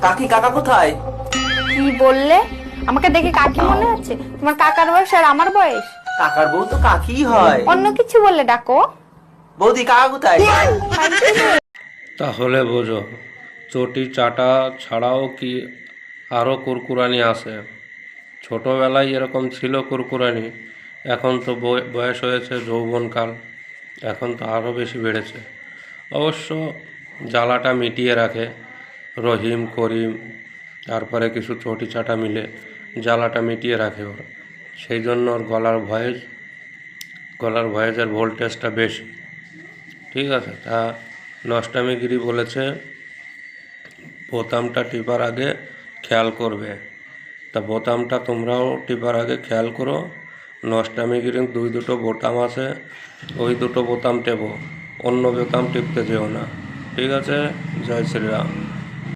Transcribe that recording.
কাকি কাকা কোথায়? কি বললে? আমাকে দেখে কাকি মনে হচ্ছে? তোমার কাকার বয়স আর আমার বয়স? কাকার বউ তো কাকি হয়। অন্য কিছু বললে ডাকো। বৌদি কাকা কোথায়? তাহলে বোঝো, চটি চাটা ছাড়াও কি আরও কুরকুরানি আছে। ছোটোবেলায় এরকম ছিল কুরকুরানি, এখন তো বয়স হয়েছে যৌবনকাল, এখন তো আরও বেশি বেড়েছে। অবশ্য জ্বালাটা মিটিয়ে রাখে রহিম করিম, তারপরে কিছু চটি চাটা মিলে জ্বালাটা মিটিয়ে রাখে ওর। সেই জন্য ওর গলার ভয়েসের ভোল্টেজটা বেশি। ঠিক আছে, তা নষ্টামিগিরি বলেছে বোতামটা টিপার আগে খেয়াল করবে। তা বোতামটা তোমরাও টিপার আগে খেয়াল করো। নষ্টামিগিরি দুটো বোতাম আছে, ওই দুটো বোতাম টেপো, অন্য বোতাম টিপতে যেও না। ঠিক আছে, জয় শ্রীরাম।